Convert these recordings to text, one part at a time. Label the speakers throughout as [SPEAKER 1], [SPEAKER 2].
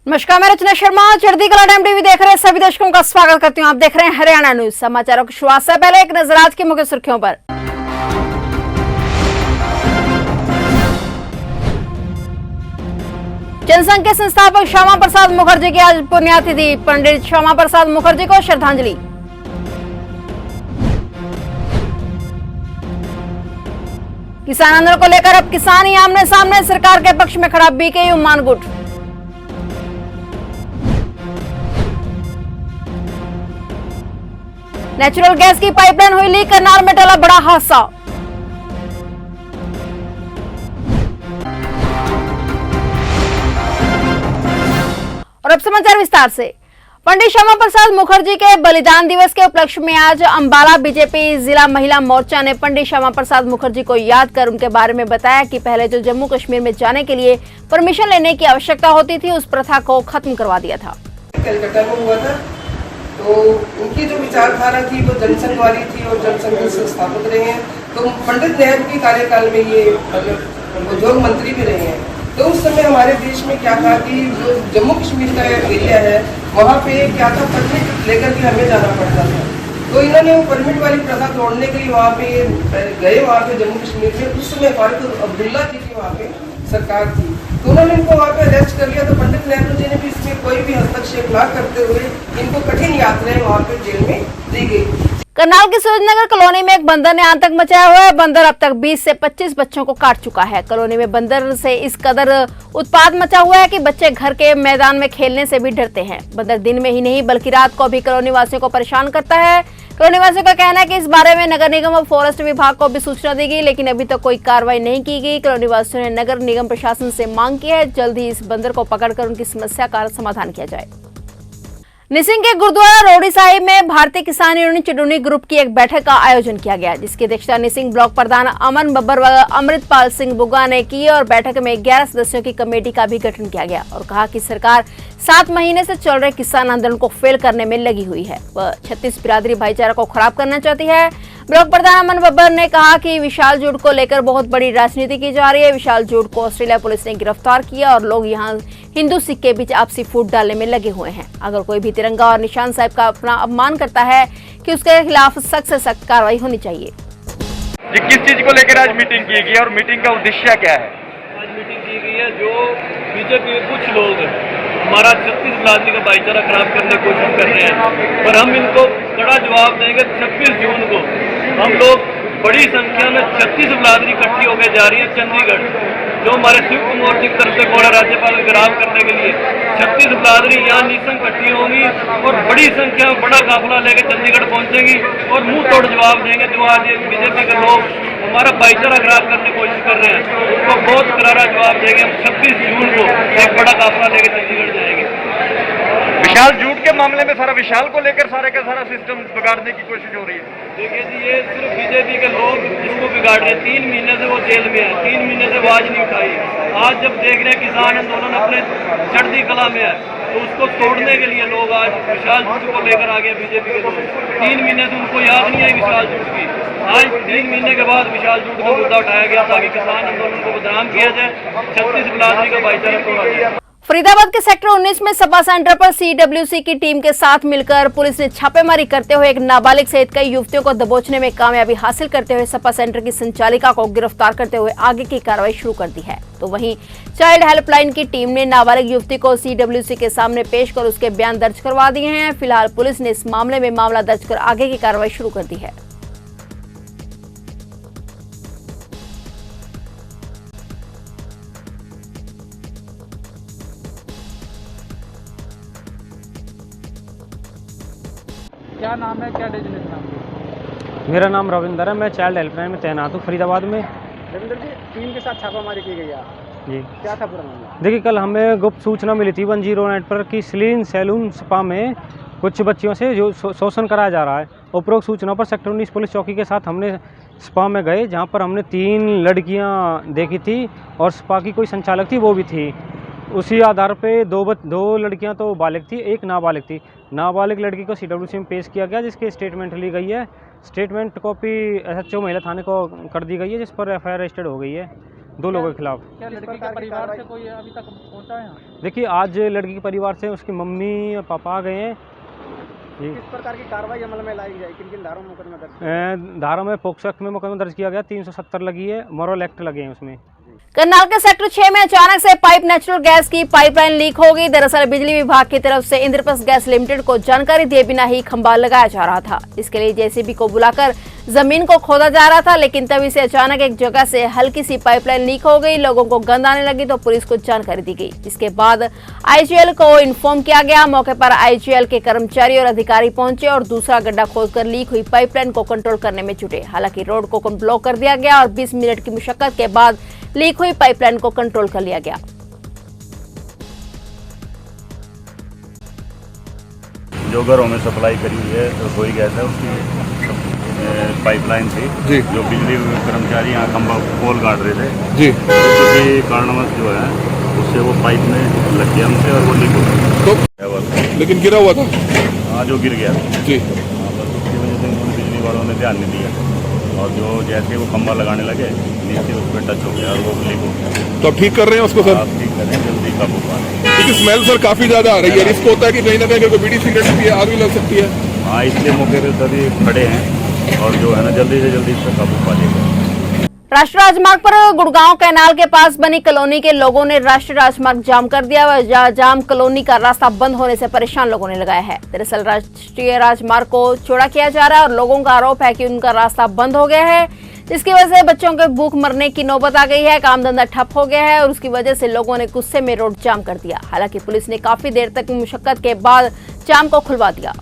[SPEAKER 1] नमस्कार, मैं रचना शर्मा चढ़ती कला टाइम टीवी देख रहे हैं सभी दर्शकों का स्वागत करती हूं। आप देख रहे हैं हरियाणा न्यूज। समाचारों की शुरुआत से पहले एक नजर आज की मुख्य सुर्खियों पर। जनसंघ के संस्थापक श्यामा प्रसाद मुखर्जी की आज पुण्यतिथि। पंडित श्यामा प्रसाद मुखर्जी को श्रद्धांजलि। किसान आंदोलन को लेकर अब किसान ही आमने सामने, सरकार के पक्ष में खड़ा बीकेयू मानगुट। नेचुरल गैस की पाइपलाइन हुई लीक, करनाल में टला बड़ा हादसा। और अब समाचार विस्तार से। पंडित श्यामा प्रसाद मुखर्जी के बलिदान दिवस के उपलक्ष्य में आज अंबाला बीजेपी जिला महिला मोर्चा ने पंडित श्यामा प्रसाद मुखर्जी को याद कर उनके बारे में बताया कि पहले जो जम्मू कश्मीर में जाने के लिए परमिशन लेने की आवश्यकता होती थी, उस प्रथा को खत्म करवा दिया था।
[SPEAKER 2] कलकत्ता में हुआ था, तो उनकी जो विचारधारा थी वो जनसंघ वाली थी और जनसंघ के संस्थापक रहे हैं। तो पंडित नेहरू के कार्यकाल में ये उद्योग मंत्री भी रहे हैं। तो उस समय हमारे देश में क्या था कि जो जम्मू कश्मीर का एरिया है वहाँ पे क्या था, परमिट लेकर के हमें जाना पड़ता था। तो इन्होंने वो परमिट वाली प्रथा तोड़ने के लिए वहाँ पे गए, वहाँ पे जम्मू कश्मीर में। उस समय फारूक अब्दुल्ला जी की वहाँ पे सरकार थी, तो उन्होंने इनको वहाँ पे अरेस्ट कर लिया। तो पंडित नेहरू जी ने भी इसमें कोई भी हस्तक्षेप न करते हुए इनको कठिन यात्राएं वहाँ पे जेल में दी गई।
[SPEAKER 1] करनाल की सूरजनगर कॉलोनी में एक बंदर ने आतंक मचाया हुआ है। बंदर अब तक 20 से 25 बच्चों को काट चुका है। कॉलोनी में बंदर से इस कदर उत्पात मचा हुआ है कि बच्चे घर के मैदान में खेलने से भी डरते हैं। बंदर दिन में ही नहीं बल्कि रात को भी कॉलोनी वासियों को परेशान करता है। कॉलोनी वासियों का कहना है कि इस बारे में नगर निगम और फॉरेस्ट विभाग को भी सूचना दी गई, लेकिन अभी तक कोई कार्रवाई नहीं की गई। कॉलोनी वासियों ने नगर निगम प्रशासन से मांग की है जल्द ही इस बंदर को पकड़कर उनकी समस्या का समाधान किया जाए। निसिंग के गुरुद्वारा रोड़ी साहिब में भारतीय किसान यूनियन चिडुनी ग्रुप की एक बैठक का आयोजन किया गया, जिसकी अध्यक्षता निसिंग ब्लॉक प्रधान अमन बब्बर व अमृतपाल सिंह बुग्गा ने की। और बैठक में 11 सदस्यों की कमेटी का भी गठन किया गया और कहा कि सरकार 7 महीने से चल रहे किसान आंदोलन को फेल करने में लगी हुई है। वह 36 बिरादरी भाईचारा को खराब करना चाहती है। ब्लॉक प्रधान अमन बब्बर ने कहा कि विशाल जूट को लेकर बहुत बड़ी राजनीति की जा रही है। विशाल जूट को ऑस्ट्रेलिया पुलिस ने गिरफ्तार किया और लोग यहां हिंदू सिख के बीच आपसी फूट डालने में लगे हुए हैं। अगर कोई भी तिरंगा और निशान साहिब का अपना अपमान करता है कि उसके खिलाफ सख्त से सख्त कार्रवाई होनी चाहिए।
[SPEAKER 3] जी, किस चीज को लेकर आज मीटिंग की गई और मीटिंग का उद्देश्य क्या है?
[SPEAKER 4] आज मीटिंग की गई है, जो बीजेपी के कुछ लोग हमारा 36 बिरादरी का भाईचारा खराब करने की कोशिश कर रहे हैं, पर हम इनको कड़ा जवाब देंगे। 26 जून को हम लोग बड़ी संख्या में 36 बिरादरी इकट्ठी होकर जा रही है चंडीगढ़, जो हमारे संयुक्त मोर्चे की तरफ से घोड़ा राज्यपाल को गिरफ्तार करने के लिए 36 बिरादरी यहाँ निसंग इकट्ठी होंगी और बड़ी संख्या में बड़ा काफिला लेकर चंडीगढ़ पहुंचेंगी और मुंह तोड़ जवाब देंगे। जो आज बीजेपी के लोग हमारा भाईचारा खराब करने की कोशिश कर रहे हैं, उनको बहुत करारा जवाब देंगे। हम 26 जून को एक बड़ा काफिला लेकर चंडीगढ़ जाएंगे।
[SPEAKER 3] विशाल जूट के मामले में सारा विशाल को लेकर सारे का सारा सिस्टम बिगाड़ने की कोशिश हो रही है।
[SPEAKER 4] देखिए जी, ये सिर्फ बीजेपी के लोग इसको बिगाड़ रहे हैं। 3 महीने से वो जेल में है, 3 महीने से आवाज नहीं उठाई। आज जब देख रहे हैं किसान आंदोलन अपने चढ़ती कला में है, तो उसको तोड़ने के लिए लोग आज विशाल जूट को लेकर आ गए बीजेपी के लोग। 3 महीने से उनको याद नहीं आई विशाल जूट की। आज 3 महीने के बाद विशाल जूट का मुद्दा उठाया गया ताकि किसान आंदोलन को बदनाम किया जाए, 36 बिरादरी का भाईचारा तोड़ा जाए।
[SPEAKER 1] फरीदाबाद के सेक्टर 19 में सपा सेंटर पर सीडब्ल्यूसी की टीम के साथ मिलकर पुलिस ने छापेमारी करते हुए एक नाबालिग सहित कई युवतियों को दबोचने में कामयाबी हासिल करते हुए सपा सेंटर की संचालिका को गिरफ्तार करते हुए आगे की कार्रवाई शुरू कर दी है। तो वहीं चाइल्ड हेल्पलाइन की टीम ने नाबालिग युवती को सीडब्ल्यूसी के सामने पेश कर उसके बयान दर्ज करवा दिए हैं। फिलहाल पुलिस ने इस मामले में मामला दर्ज कर आगे की कार्रवाई शुरू कर दी है।
[SPEAKER 5] क्या नाम है, क्या डेजिग्नेशन आपकी?
[SPEAKER 6] मेरा नाम रविंदर है, मैं चाइल्ड हेल्पलाइन में तैनात हूँ फरीदाबाद में।
[SPEAKER 5] रविंदर जी, टीम के साथ छापामारी की गई है
[SPEAKER 6] जी।
[SPEAKER 5] क्या था पूरा मामला?
[SPEAKER 6] देखिए, कल हमें गुप्त सूचना मिली थी 109 पर कि सलीन सैलून स्पा में कुछ बच्चियों से जो शोषण कराया जा रहा है। उपरोक्त सूचना पर सेक्टर 19 पुलिस चौकी के साथ हमने स्पा में गए, जहाँ पर हमने 3 लड़कियाँ देखी थी और स्पा की कोई संचालक थी वो भी थी। उसी आधार पे दो लड़कियां तो बालिग थी, एक नाबालिग थी। नाबालिग लड़की को सीडब्ल्यूसी में पेश किया गया, जिसकी स्टेटमेंट ली गई है। स्टेटमेंट कॉपी एसएचओ महिला थाने को कर दी गई है, जिस पर एफआईआर रजिस्टर्ड हो गई है। 2 लोगों के खिलाफ।
[SPEAKER 5] क्या लड़की के परिवार से कोई अभी तक पहुंचा है?
[SPEAKER 6] देखिए आज लड़की के परिवार से उसकी मम्मी और पापा आ गए हैं।
[SPEAKER 5] किस प्रकार की कार्रवाई अमल में लाई जाए, किन किन धाराओं में मुकदमा दर्ज?
[SPEAKER 6] धारा में पोक्सो एक्ट में मुकदमा दर्ज किया गया, 370 लगी है, मॉरल एक्ट लगे हैं उसमें।
[SPEAKER 1] करनाल के सेक्टर 6 में अचानक से पाइप नेचुरल गैस की पाइपलाइन लीक हो गई। दरअसल बिजली विभाग की तरफ से इंद्रप्रस्थ गैस लिमिटेड को जानकारी दिए बिना ही खंभा लगाया जा रहा था। इसके लिए जेसीबी को बुलाकर जमीन को खोदा जा रहा था, लेकिन तभी से अचानक एक जगह से हल्की सी पाइपलाइन लीक हो गई। लोगों को गंध आने लगी तो पुलिस को जानकारी दी गई। इसके बाद आईजीएल को इन्फॉर्म किया गया। मौके पर आईजीएल के कर्मचारी और अधिकारी पहुंचे और दूसरा गड्ढा खोदकर लीक हुई पाइपलाइन को कंट्रोल करने में जुटे। हालांकि रोड को ब्लॉक कर दिया गया और 20 मिनट की मशक्कत के बाद लीक हुई पाइपलाइन को कंट्रोल कर लिया गया।
[SPEAKER 7] जो घरों में सप्लाई करी हुई है रसोई गैस है, उसकी पाइपलाइन थी जो बिजली कर्मचारी यहाँ खंभा पोल काट रहे थे जी, किसी कारणवश जो है उससे वो पाइप में लग गया हमसे और वो लीक हो गया। तो
[SPEAKER 8] लेकिन गिरा हुआ था?
[SPEAKER 7] हाँ, जो गिर गया
[SPEAKER 8] जी।
[SPEAKER 7] बस उसकी वजह से बिजली वालों ने ध्यान नहीं दिया और जो जैसे वो खंभा लगाने लगे नीचे उस पर टच हो गया और वो लीक हो गया।
[SPEAKER 8] तो अब ठीक कर रहे हैं उसको सर?
[SPEAKER 7] आप ठीक कर रहे हैं, जल्दी काबू पा रहे हैं।
[SPEAKER 8] क्योंकि स्मेल सर काफ़ी ज़्यादा आ रही है, रिस्क होता है कि कहीं ना कहीं कोई बीड़ी सिगरेट भी आग भी लग सकती है।
[SPEAKER 7] हाँ, इसलिए मौके पर सभी खड़े हैं और जो है ना जल्दी से जल्दी इसका काबू पा लिया।
[SPEAKER 1] राष्ट्रीय राजमार्ग पर गुड़गांव कैनाल के पास बनी कॉलोनी के लोगों ने राष्ट्रीय राजमार्ग जाम कर दिया। जाम कॉलोनी का रास्ता बंद होने से परेशान लोगों ने लगाया है। दरअसल राष्ट्रीय राजमार्ग को चौड़ा किया जा रहा है और लोगों का आरोप है कि उनका रास्ता बंद हो गया है, जिसकी वजह से बच्चों के भूख मरने की नौबत आ गई है। काम धंधा ठप हो गया है और उसकी वजह से लोगों ने गुस्से में रोड जाम कर दिया। हालांकि पुलिस ने काफी देर तक मुशक्कत के बाद जाम को खुलवा दिया।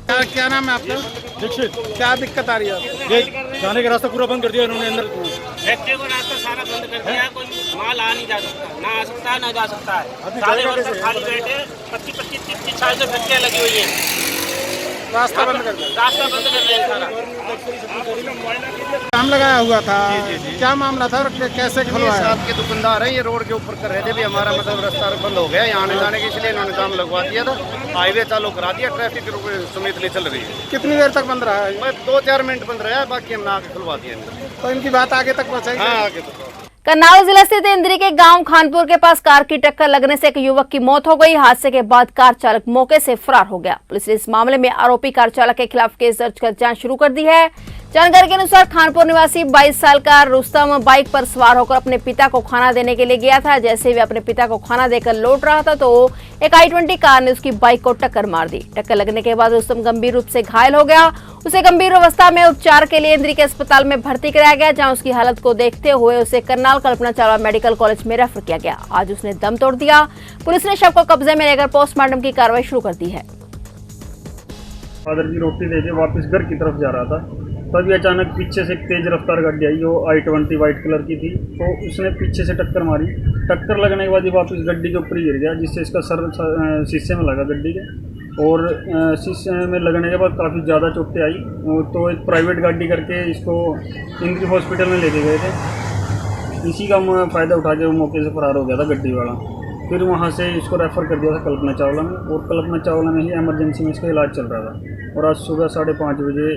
[SPEAKER 5] क्या नाम है आपका? दीक्षित। क्या दिक्कत आ रही है?
[SPEAKER 6] जाने का रास्ता पूरा बंद कर दिया इन्होंने, अंदर
[SPEAKER 9] फैक्ट्री को रास्ता सारा बंद कर दिया। कोई माल आ नहीं जा सकता, ना आ सकता है ना जा सकता है। सारे वर्कर खाली बैठे, 25-25, 30-30 साल से फैक्ट्रियाँ लगी हुई है।
[SPEAKER 5] रास्ता बंद कर दिया?
[SPEAKER 9] रास्ता बंद कर दिया सारा।
[SPEAKER 5] जाम लगाया हुआ था, क्या मामला था और कैसे खुलवाया?
[SPEAKER 10] साथ के दुकानदार हैं, ये रोड के ऊपर कर रहे थे भी, हमारा मतलब रास्ता बंद हो गया यहाँ आने जाने के, इसलिए इन्होंने जाम लगवा दिया था। हाईवे चालू करा दिया, ट्रैफिक समिति चल रही है।
[SPEAKER 5] कितनी देर तक बंद रहा है?
[SPEAKER 10] बस 2-4 मिनट बंद रहा है, बाकी हमने आगे खुलवा दिया।
[SPEAKER 5] तो इनकी बात आगे तक पहुँचाई?
[SPEAKER 10] हाँ, आगे तक।
[SPEAKER 1] करनाल जिला स्थित इंद्री के गांव खानपुर के पास कार की टक्कर लगने से एक युवक की मौत हो गई। हादसे के बाद कार चालक मौके से फरार हो गया। पुलिस ने इस मामले में आरोपी कार चालक के खिलाफ केस दर्ज कर जांच शुरू कर दी है। जानकारी के अनुसार खानपुर निवासी 22 साल का रुस्तम बाइक पर सवार होकर अपने पिता को खाना देने के लिए गया था। जैसे वे अपने पिता को खाना देकर लौट रहा था तो एक i20 कार ने उसकी बाइक को टक्कर मार दी। टक्कर लगने के बाद रुस्तम गंभीर रूप से घायल हो गया। उसे गंभीर अवस्था में उपचार के लिए इंद्री के अस्पताल में भर्ती कराया गया, जहां उसकी हालत को देखते हुए उसे करनाल कल्पना चावला मेडिकल कॉलेज में रेफर किया गया। आज उसने दम तोड़ दिया। पुलिस ने शव को कब्जे में लेकर पोस्टमार्टम की कार्रवाई शुरू कर दी है।
[SPEAKER 11] फादर जी रोटी दे के वापस घर की तरफ जा रहा था, तभी अचानक पीछे से एक तेज रफ्तार गाड़ी आई जो i20 वाइट कलर की थी, तो उसने पीछे से टक्कर मारी। टक्कर लगने के बाद ये वापस गड्डी के ऊपर ही गिर गया, जिससे इसका सर शीशे में लगा गड्डी के, और शीशे में लगने के बाद काफ़ी ज़्यादा चोटें आई। तो एक प्राइवेट गाड़ी करके इसको इंद्री हॉस्पिटल में लेके गए थे। इसी का फ़ायदा उठा के वो मौके से फरार हो गया था गड्डी वाला। फिर वहाँ से इसको रेफ़र कर दिया था कल्पना चावला में, और कल्पना चावला में ही इमरजेंसी में इसका इलाज चल रहा था, और आज सुबह 5:30 बजे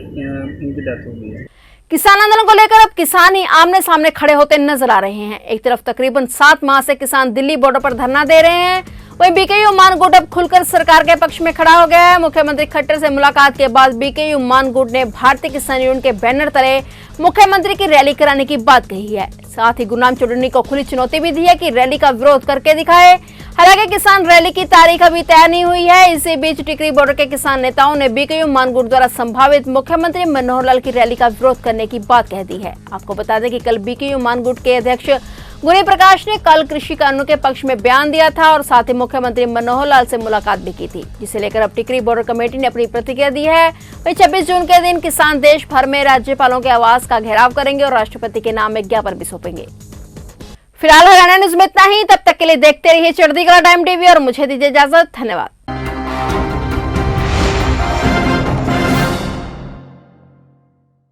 [SPEAKER 11] इनकी डेथ हो गई है।
[SPEAKER 1] किसान आंदोलन को लेकर अब किसान ही आमने सामने खड़े होते नजर आ रहे हैं। एक तरफ तकरीबन 7 माह से किसान दिल्ली बॉर्डर पर धरना दे रहे हैं, वहीं बीकेयू मानगुट अब खुलकर सरकार के पक्ष में खड़ा हो गया है। मुख्यमंत्री खट्टर से मुलाकात के बाद बीकेयू मानगुट ने भारतीय किसान यूनियन के बैनर तले मुख्यमंत्री की रैली कराने की बात कही है। साथ ही गुरनाम चौधरी को खुली चुनौती भी दी है कि रैली का विरोध करके दिखाए। हालांकि किसान रैली की तारीख अभी तय नहीं हुई है। इसी बीच टिकरी बॉर्डर के किसान नेताओं ने बीकेयू मानगुट द्वारा संभावित मुख्यमंत्री मनोहर लाल की रैली का विरोध करने की बात कह दी है। आपको बता दें कि कल बीकेयू मानगुट के अध्यक्ष गुरी प्रकाश ने कल कृषि कानून के पक्ष में बयान दिया था और साथ ही मुख्यमंत्री मनोहर लाल से मुलाकात भी की थी, जिसे लेकर अब टिकरी बॉर्डर कमेटी ने अपनी प्रतिक्रिया दी है। वहीं 26 जून के दिन किसान देश भर में राज्यपालों के आवास का घेराव करेंगे और राष्ट्रपति के नाम एक ज्ञापन भी सौंपेंगे। फिलहाल हरियाणा न्यूज में इतना ही। तब तक के लिए देखते रहिए चढ़ती कला टाइम टीवी और मुझे दीजिए इजाजत। धन्यवाद।